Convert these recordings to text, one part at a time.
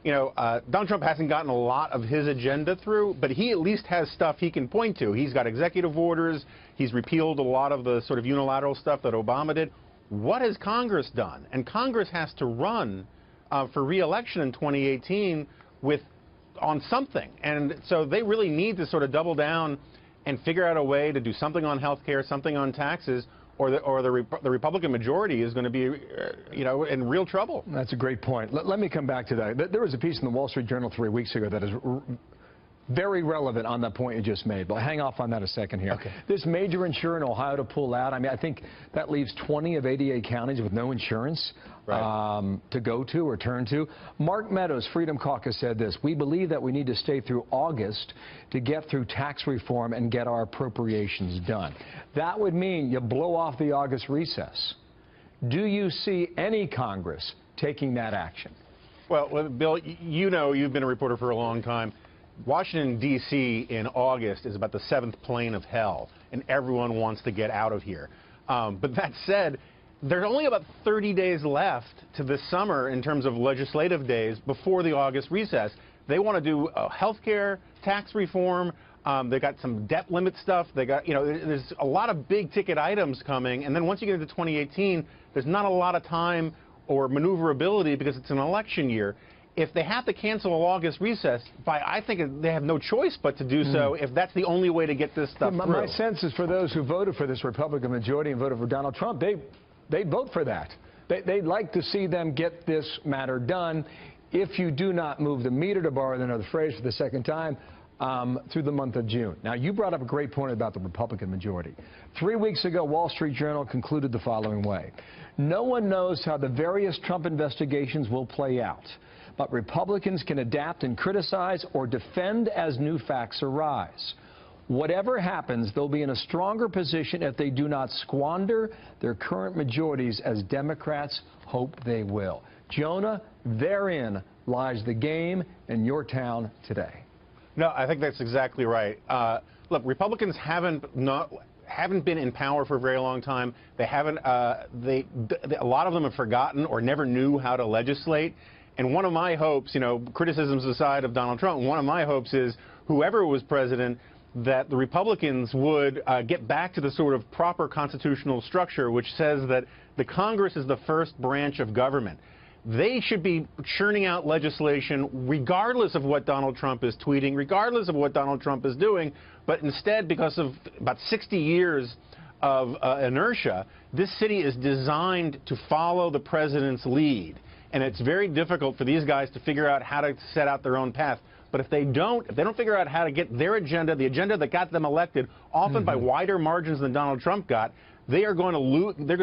Donald Trump hasn't gotten a lot of his agenda through, but he at least has stuff he can point to. He's got executive orders. He's repealed a lot of the sort of unilateral stuff that Obama did. What has Congress done? And Congress has to run for re-election in 2018 on something. And so they really need to sort of double down and figure out a way to do something on health care, something on taxes, or the Republican majority is going to be, in real trouble. That's a great point. Let me come back to that. There was a piece in the Wall Street Journal 3 weeks ago that is very relevant on that point you just made, but hang off on that a second here. Okay. This major insurer in Ohio to pull out, I think that leaves 20 of 88 counties with no insurance to go to or turn to. Mark Meadows, Freedom Caucus, said this: "We believe that we need to stay through August to get through tax reform and get our appropriations done." That would mean you blow off the August recess. Do you see any Congress taking that action? Well, Bill, you've been a reporter for a long time. Washington, D.C. in August is about the seventh plane of hell, and everyone wants to get out of here. But that said, there's only about 30 days left to this summer in terms of legislative days before the August recess. They want to do health care, tax reform. They got some debt limit stuff. They got, there's a lot of big ticket items coming. And then once you get into 2018, there's not a lot of time or maneuverability because it's an election year. If they have to cancel an August recess, I think they have no choice but to do so if that's the only way to get this stuff through. My sense is for those who voted for this Republican majority and voted for Donald Trump, they'd vote for that. They'd like to see them get this matter done. If you do not move the meter, to borrow another phrase for the second time, through the month of June. Now, you brought up a great point about the Republican majority. 3 weeks ago, Wall Street Journal concluded the following way: "No one knows how the various Trump investigations will play out, but Republicans can adapt and criticize or defend as new facts arise. Whatever happens, they'll be in a stronger position if they do not squander their current majorities as Democrats hope they will." Jonah, therein lies the game in your town today. No, I think that's exactly right. Look, Republicans haven't been in power for a very long time. They haven't. A lot of them have forgotten or never knew how to legislate. And one of my hopes, criticisms aside of Donald Trump, one of my hopes is whoever was president, that the Republicans would get back to the sort of proper constitutional structure, which says that the Congress is the first branch of government. They should be churning out legislation regardless of what Donald Trump is tweeting, regardless of what Donald Trump is doing. But instead, because of about 60 years of inertia, this city is designed to follow the president's lead. And it's very difficult for these guys to figure out how to set out their own path. But if they don't figure out how to get their agenda, the agenda that got them elected, often by wider margins than Donald Trump got, they're going to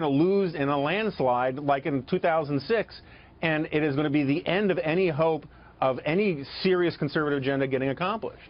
lose in a landslide like in 2006. And it is going to be the end of any hope of any serious conservative agenda getting accomplished.